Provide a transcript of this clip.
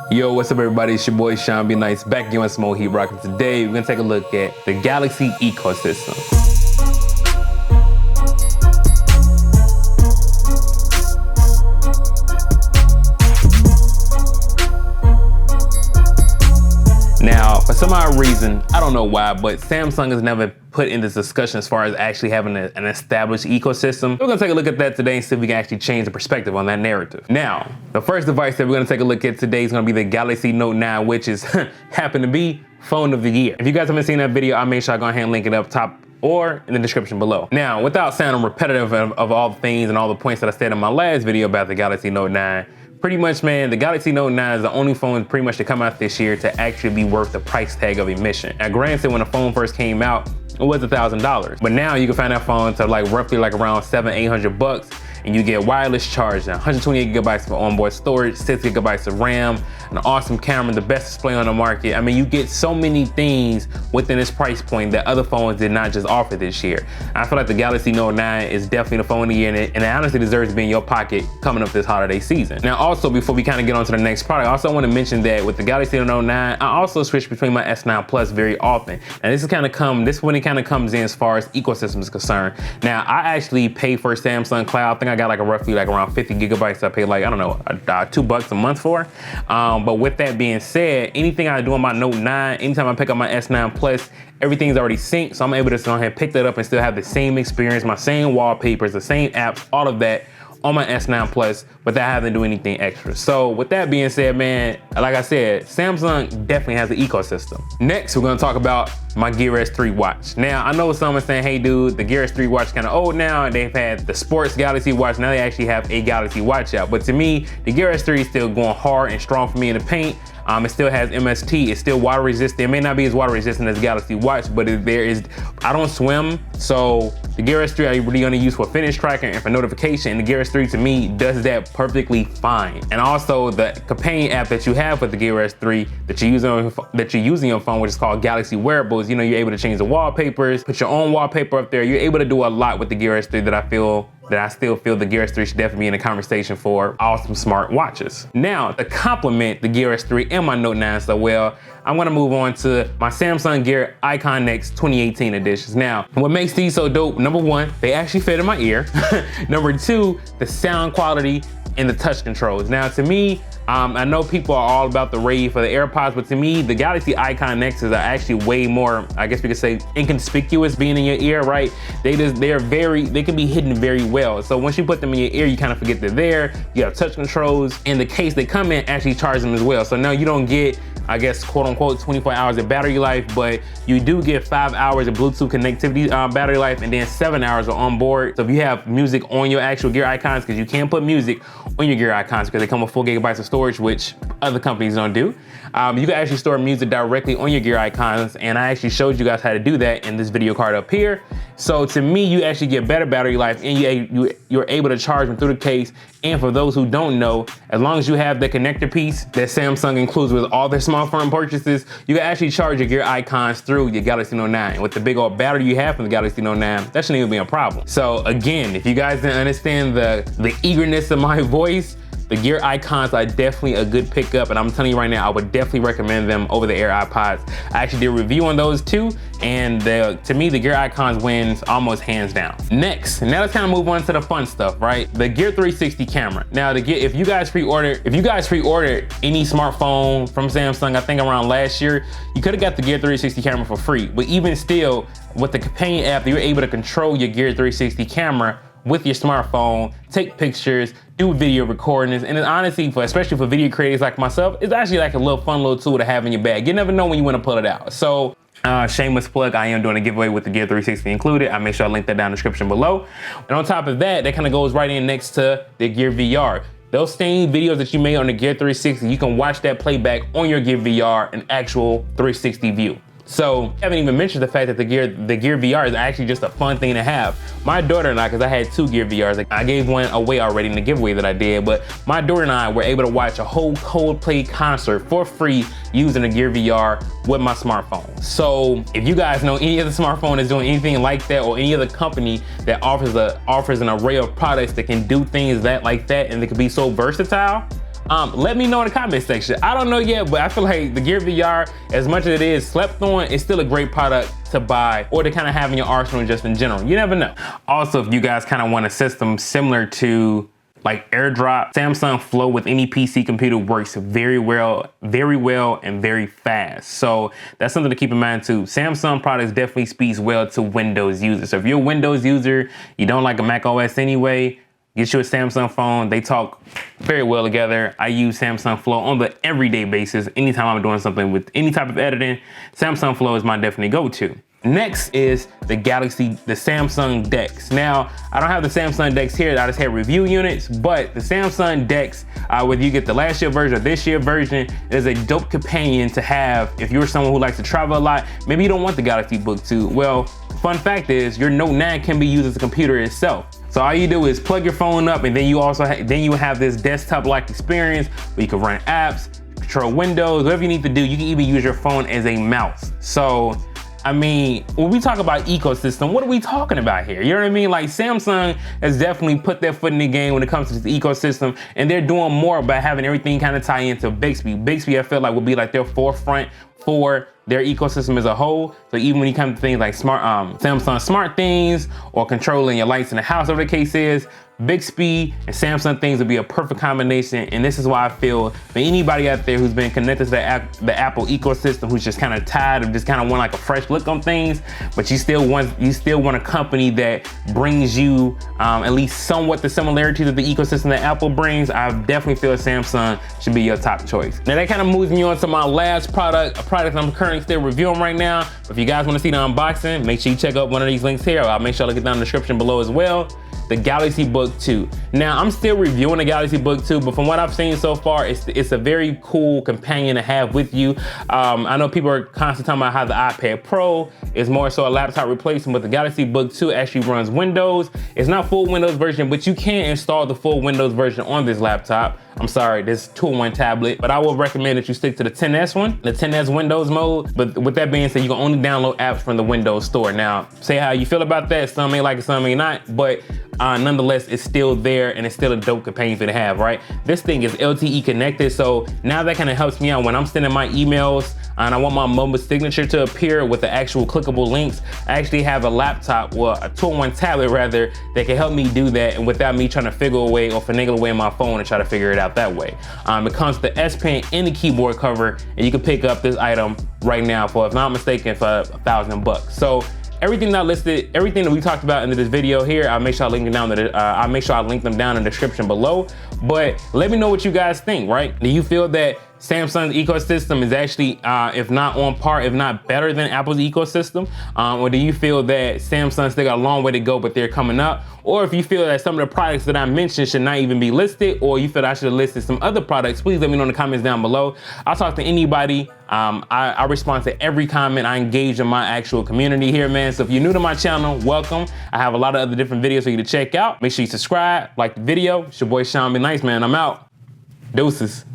Yo, what's up everybody? It's your boy Sean B Nice back again with some more Heat Rock. And today we're gonna take a look at the Galaxy ecosystem. Now, for some odd reason, I don't know why, but Samsung has never put in this discussion as far as actually having an established ecosystem. We're gonna take a look at that today and see if we can actually change the perspective on that narrative. Now, the first device that we're gonna take a look at today is gonna be the Galaxy Note 9, which is happen to be phone of the year. If you guys haven't seen that video, I'll make sure I go ahead and link it up top or in the description below. Now, without sounding repetitive of all the things and all the points that I said in my last video about the Galaxy Note 9, pretty much, man, the Galaxy Note 9 is the only phone pretty much to come out this year to actually be worth the price tag of admission. Now, granted, when the phone first came out, it was $1,000, but now you can find that phone to roughly around $700-800, and you get wireless charging, 128 gigabytes of onboard storage, 6 gigabytes of RAM, an awesome camera, the best display on the market. I mean, you get so many things within this price point that other phones did not just offer this year. I feel like the Galaxy Note 9 is definitely the phone of the year, and it honestly deserves to be in your pocket coming up this holiday season. Now, also, before we kind of get on to the next product, I also want to mention that with the Galaxy Note 9, I also switch between my S9 Plus very often. And this when it kind of comes in as far as ecosystem is concerned. Now, I actually pay for Samsung Cloud. I think I got roughly around 50 gigabytes. I pay I don't know, $2 a month for. But with that being said, anything I do on my Note 9, anytime I pick up my S9 Plus, everything's already synced. So I'm able to go ahead and pick that up and still have the same experience, my same wallpapers, the same apps, all of that on my S9 Plus without having to do anything extra. So with that being said, man, like I said, Samsung definitely has an ecosystem. Next, we're gonna talk about my Gear S3 watch. Now, I know some are saying, hey dude, the Gear S3 watch is kind of old now, and they've had the sports Galaxy watch, now they actually have a Galaxy watch out. But to me, the Gear S3 is still going hard and strong for me in the paint. It still has MST, it's still water resistant. It may not be as water resistant as Galaxy watch, but I don't swim, so the Gear S3 I really only use for fitness tracking and for notification, and the Gear S3 to me does that perfectly fine. And also the companion app that you have with the Gear S3 that you're using on your phone, which is called Galaxy Wearables, you know, you're able to change the wallpapers, put your own wallpaper up there. You're able to do a lot with the Gear S3 that I still feel the Gear S3 should definitely be in the conversation for awesome smart watches. Now, to complement the Gear S3 and my Note 9 so well, I'm gonna move on to my Samsung Gear Icon Next 2018 editions. Now, what makes these so dope, number one, they actually fit in my ear. Number two, the sound quality and the touch controls. Now, to me, I know people are all about the rave for the AirPods, but to me, the Galaxy Icon Nexus are actually way more, I guess we could say, inconspicuous being in your ear, right? They can be hidden very well. So once you put them in your ear, you kind of forget they're there. You have touch controls, and the case they come in actually charge them as well. So now you don't get, I guess, quote unquote, 24 hours of battery life, but you do get 5 hours of Bluetooth connectivity battery life, and then 7 hours of onboard. So if you have music on your actual Gear Icons, because you can put music on your Gear Icons because they come with 4 gigabytes of storage, which other companies don't do. You can actually store music directly on your Gear Icons, and I actually showed you guys how to do that in this video card up here. So to me, you actually get better battery life, and you're able to charge them through the case. And for those who don't know, as long as you have the connector piece that Samsung includes with all their smartphone purchases, you can actually charge your Gear Icons through your Galaxy Note 9. With the big old battery you have from the Galaxy Note 9, that shouldn't even be a problem. So again, if you guys didn't understand the eagerness of my voice, the Gear Icons are definitely a good pickup, and I'm telling you right now, I would definitely recommend them over the AirPods. I actually did a review on those too, and to me, the Gear Icons wins almost hands down. Next, now let's kind of move on to the fun stuff, right? The Gear 360 camera. Now, if you guys pre-ordered any smartphone from Samsung, I think around last year, you could have got the Gear 360 camera for free. But even still, with the companion app, you're able to control your Gear 360 camera with your smartphone, take pictures, do video recordings, and honestly, especially for video creators like myself, it's actually like a fun little tool to have in your bag. You never know when you want to pull it out. So, shameless plug, I am doing a giveaway with the Gear 360 included. I'll make sure I link that down in the description below. And on top of that, that kind of goes right in next to the Gear VR. Those same videos that you made on the Gear 360, you can watch that playback on your Gear VR, an actual 360 view. So I haven't even mentioned the fact that the Gear VR is actually just a fun thing to have. My daughter and I, because I had 2 Gear VRs, I gave one away already in the giveaway that I did, but my daughter and I were able to watch a whole Coldplay concert for free using the Gear VR with my smartphone. So if you guys know any other smartphone that's doing anything like that, or any other company that offers an array of products that can do things like that, and they can be so versatile, Let me know in the comment section. I don't know yet, but I feel like the Gear VR, as much as it is slept on, it's still a great product to buy or to kind of have in your arsenal just in general. You never know. Also, if you guys kind of want a system similar to like AirDrop, Samsung Flow with any PC computer works very well, and very fast. So that's something to keep in mind too. Samsung products definitely speaks well to Windows users. So if you're a Windows user, you don't like a Mac OS anyway, get you a Samsung phone. They talk very well together. I use Samsung Flow on the everyday basis. Anytime I'm doing something with any type of editing, Samsung Flow is my definitely go-to. Next is the Samsung DeX. Now, I don't have the Samsung DeX here, I just have review units, but the Samsung DeX, whether you get the last year version or this year version, is a dope companion to have if you're someone who likes to travel a lot. Maybe you don't want the Galaxy Book 2. Well, fun fact is your Note 9 can be used as a computer itself. So all you do is plug your phone up, and then you also you have this desktop-like experience where you can run apps, control windows, whatever you need to do. You can even use your phone as a mouse. So, I mean, when we talk about ecosystem, what are we talking about here? You know what I mean? Like, Samsung has definitely put their foot in the game when it comes to the ecosystem, and they're doing more by having everything kind of tie into Bixby. Bixby, I feel like, will be like their forefront for their ecosystem as a whole. So even when you come to things like Samsung Smart Things or controlling your lights in the house, whatever the case is, Bixby and Samsung things would be a perfect combination. And this is why I feel that anybody out there who's been connected to the Apple ecosystem, who's just kind of tired of just kind of want like a fresh look on things, but you still want a company that brings you at least somewhat the similarities of the ecosystem that Apple brings, I definitely feel Samsung should be your top choice. Now that kind of moves me on to my last product, a product I'm currently still reviewing right now. But if you guys want to see the unboxing, make sure you check out one of these links here. I'll make sure I look it down in the description below as well. The Galaxy Book 2. Now, I'm still reviewing the Galaxy Book 2, but from what I've seen so far, it's a very cool companion to have with you. I know people are constantly talking about how the iPad Pro is more so a laptop replacement, but the Galaxy Book 2 actually runs Windows. It's not full Windows version, but you can install the full Windows version on this laptop. I'm sorry, this 2-in-1 tablet, but I will recommend that you stick to the 10S one, the 10S Windows mode. But with that being said, you can only download apps from the Windows Store. Now, say how you feel about that. Some may like it, some may not, but nonetheless, it's still there and it's still a dope companion for you to have, right? This thing is LTE connected, so now that kind of helps me out when I'm sending my emails and I want my mobile signature to appear with the actual clickable links. I actually have a laptop, well, a 2-in-1 tablet rather, that can help me do that, and without me trying to figure away or finagle away my phone and try to figure it out that way. It comes with the S Pen and the keyboard cover, and you can pick up this item right now for, if not mistaken, for $1,000. So everything that I listed, everything that we talked about in this video here, I'll make sure I link them down in the description below. But let me know what you guys think, right? Do you feel that Samsung's ecosystem is actually, if not on par, if not better than Apple's ecosystem? Or do you feel that Samsung still got a long way to go, but they're coming up? Or if you feel that some of the products that I mentioned should not even be listed, or you feel I should have listed some other products, please let me know in the comments down below. I'll talk to anybody. I respond to every comment. I engage in my actual community here, man. So if you're new to my channel, welcome. I have a lot of other different videos for you to check out. Make sure you subscribe, like the video. It's your boy Sean. Be nice, man. I'm out. Deuces.